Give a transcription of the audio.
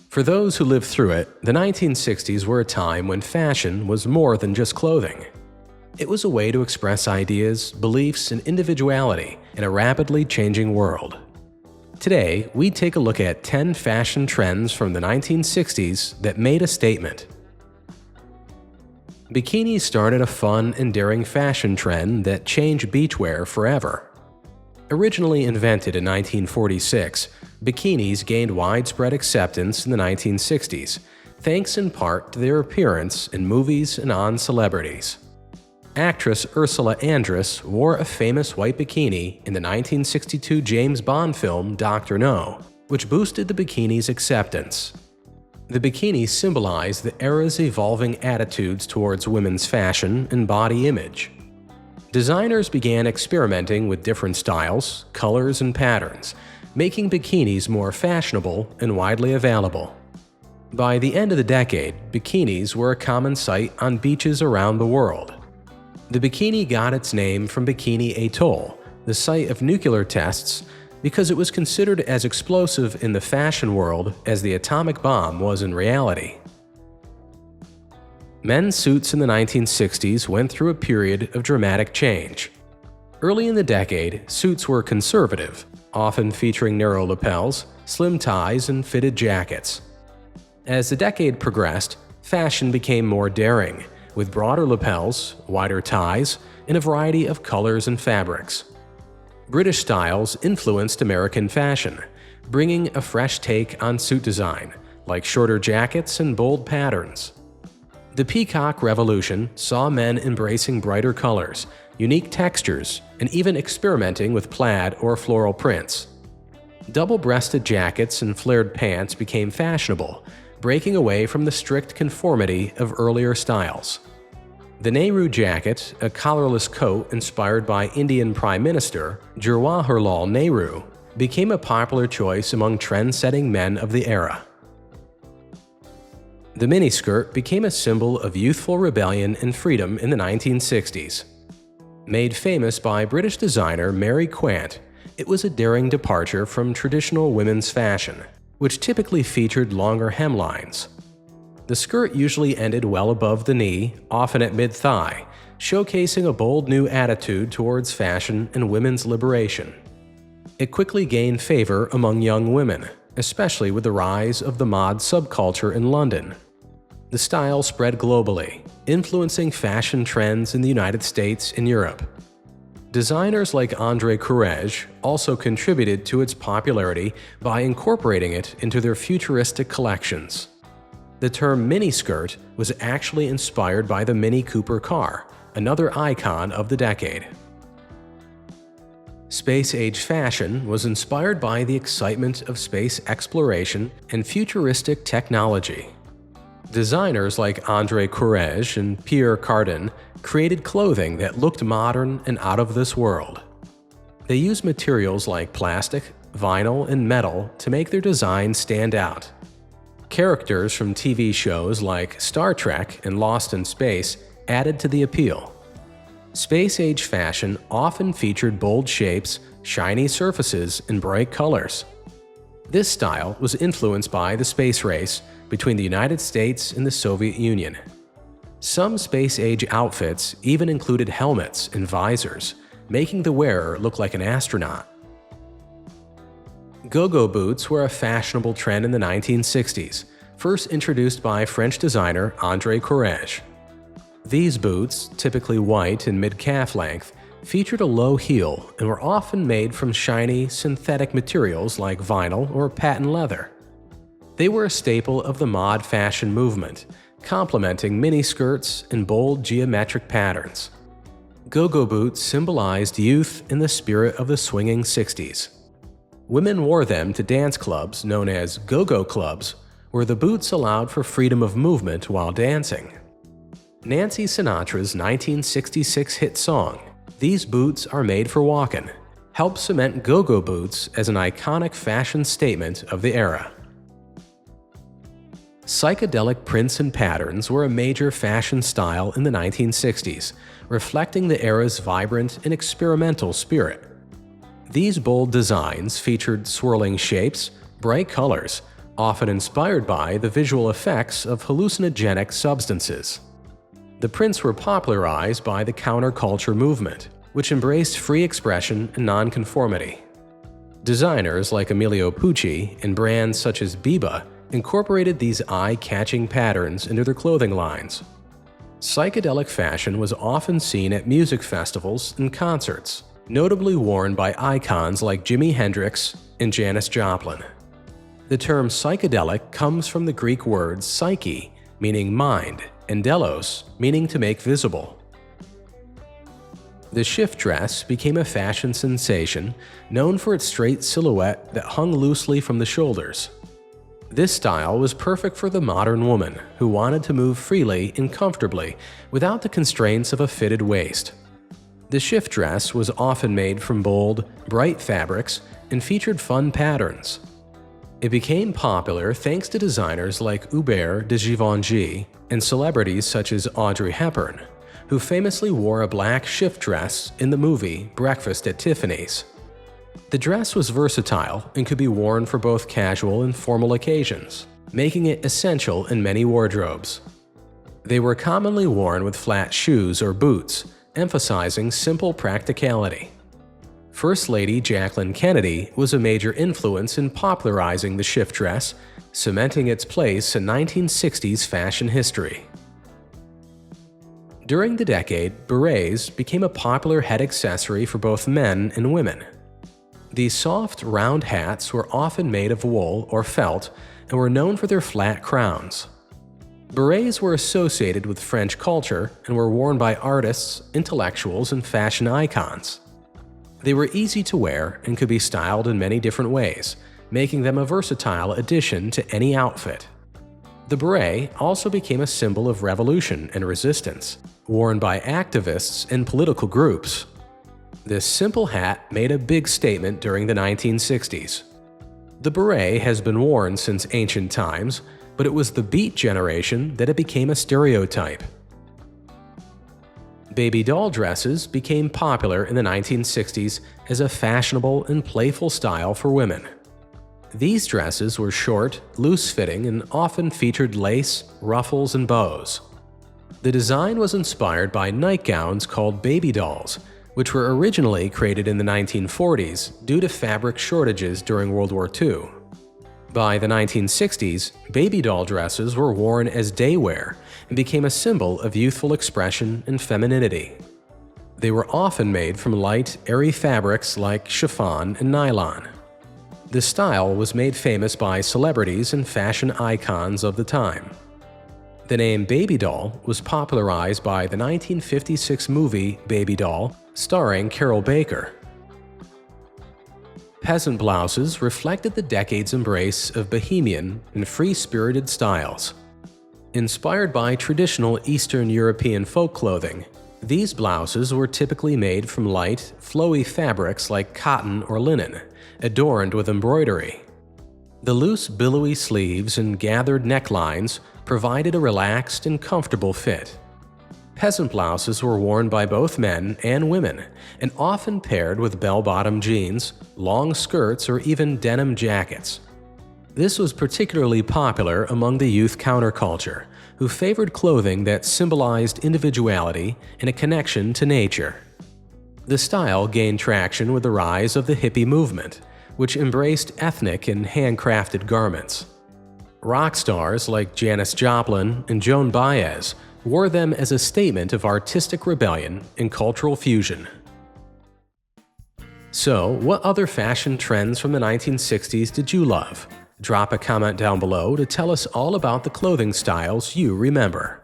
For those who lived through it, the 1960s were a time when fashion was more than just clothing. It was a way to express ideas, beliefs, and individuality in a rapidly changing world. Today, we take a look at 10 fashion trends from the 1960s that made a statement. Bikinis started a fun and daring fashion trend that changed beachwear forever. Originally invented in 1946, bikinis gained widespread acceptance in the 1960s, thanks in part to their appearance in movies and on celebrities. Actress Ursula Andress wore a famous white bikini in the 1962 James Bond film Dr. No, which boosted the bikini's acceptance. The bikini symbolized the era's evolving attitudes towards women's fashion and body image. Designers began experimenting with different styles, colors, and patterns, making bikinis more fashionable and widely available. By the end of the decade, bikinis were a common sight on beaches around the world. The bikini got its name from Bikini Atoll, the site of nuclear tests, because it was considered as explosive in the fashion world as the atomic bomb was in reality. Men's suits in the 1960s went through a period of dramatic change. Early in the decade, suits were conservative, often featuring narrow lapels, slim ties, and fitted jackets. As the decade progressed, fashion became more daring, with broader lapels, wider ties, and a variety of colors and fabrics. British styles influenced American fashion, bringing a fresh take on suit design, like shorter jackets and bold patterns. The Peacock Revolution saw men embracing brighter colors, unique textures, and even experimenting with plaid or floral prints. Double-breasted jackets and flared pants became fashionable, breaking away from the strict conformity of earlier styles. The Nehru jacket, a collarless coat inspired by Indian Prime Minister Jawaharlal Nehru, became a popular choice among trend-setting men of the era. The miniskirt became a symbol of youthful rebellion and freedom in the 1960s. Made famous by British designer Mary Quant, it was a daring departure from traditional women's fashion, which typically featured longer hemlines. The skirt usually ended well above the knee, often at mid-thigh, showcasing a bold new attitude towards fashion and women's liberation. It quickly gained favor among young women, especially with the rise of the mod subculture in London. The style spread globally, influencing fashion trends in the United States and Europe. Designers like André Courrèges also contributed to its popularity by incorporating it into their futuristic collections. The term miniskirt was actually inspired by the Mini Cooper car, another icon of the decade. Space-age fashion was inspired by the excitement of space exploration and futuristic technology. Designers like André Courrèges and Pierre Cardin created clothing that looked modern and out of this world. They used materials like plastic, vinyl, and metal to make their designs stand out. Characters from TV shows like Star Trek and Lost in Space added to the appeal. Space-age fashion often featured bold shapes, shiny surfaces, and bright colors. This style was influenced by the space race between the United States and the Soviet Union. Some space-age outfits even included helmets and visors, making the wearer look like an astronaut. Go-go boots were a fashionable trend in the 1960s, first introduced by French designer André Courrèges. These boots, typically white and mid-calf length, featured a low heel and were often made from shiny, synthetic materials like vinyl or patent leather. They were a staple of the mod fashion movement, complementing miniskirts and bold geometric patterns. Go-go boots symbolized youth and the spirit of the swinging 60s. Women wore them to dance clubs known as go-go clubs, where the boots allowed for freedom of movement while dancing. Nancy Sinatra's 1966 hit song, "These Boots Are Made for Walkin'," helped cement go-go boots as an iconic fashion statement of the era. Psychedelic prints and patterns were a major fashion style in the 1960s, reflecting the era's vibrant and experimental spirit. These bold designs featured swirling shapes, bright colors, often inspired by the visual effects of hallucinogenic substances. The prints were popularized by the counterculture movement, which embraced free expression and nonconformity. Designers like Emilio Pucci and brands such as Biba incorporated these eye-catching patterns into their clothing lines. Psychedelic fashion was often seen at music festivals and concerts, notably worn by icons like Jimi Hendrix and Janis Joplin. The term psychedelic comes from the Greek words psyche, meaning mind, and delos, meaning to make visible. The shift dress became a fashion sensation, known for its straight silhouette that hung loosely from the shoulders. This style was perfect for the modern woman who wanted to move freely and comfortably without the constraints of a fitted waist. The shift dress was often made from bold, bright fabrics and featured fun patterns. It became popular thanks to designers like Hubert de Givenchy and celebrities such as Audrey Hepburn, who famously wore a black shift dress in the movie Breakfast at Tiffany's. The dress was versatile and could be worn for both casual and formal occasions, making it essential in many wardrobes. They were commonly worn with flat shoes or boots, emphasizing simple practicality. First Lady Jacqueline Kennedy was a major influence in popularizing the shift dress, cementing its place in 1960s fashion history. During the decade, berets became a popular head accessory for both men and women. These soft, round hats were often made of wool or felt and were known for their flat crowns. Berets were associated with French culture and were worn by artists, intellectuals, and fashion icons. They were easy to wear and could be styled in many different ways, making them a versatile addition to any outfit. The beret also became a symbol of revolution and resistance, worn by activists and political groups. This simple hat made a big statement during the 1960s. The beret has been worn since ancient times, but it was the Beat generation that it became a stereotype. Baby doll dresses became popular in the 1960s as a fashionable and playful style for women. These dresses were short, loose-fitting, and often featured lace, ruffles, and bows. The design was inspired by nightgowns called baby dolls, which were originally created in the 1940s due to fabric shortages during World War II. By the 1960s, baby doll dresses were worn as day wear and became a symbol of youthful expression and femininity. They were often made from light, airy fabrics like chiffon and nylon. The style was made famous by celebrities and fashion icons of the time. The name baby doll was popularized by the 1956 movie Baby Doll, starring Carol Baker. Peasant blouses reflected the decade's embrace of bohemian and free-spirited styles. Inspired by traditional Eastern European folk clothing, these blouses were typically made from light, flowy fabrics like cotton or linen, adorned with embroidery. The loose, billowy sleeves and gathered necklines provided a relaxed and comfortable fit. Peasant blouses were worn by both men and women, and often paired with bell-bottom jeans, long skirts, or even denim jackets. This was particularly popular among the youth counterculture, who favored clothing that symbolized individuality and a connection to nature. The style gained traction with the rise of the hippie movement, which embraced ethnic and handcrafted garments. Rock stars like Janis Joplin and Joan Baez wore them as a statement of artistic rebellion and cultural fusion. So, what other fashion trends from the 1960s did you love? Drop a comment down below to tell us all about the clothing styles you remember.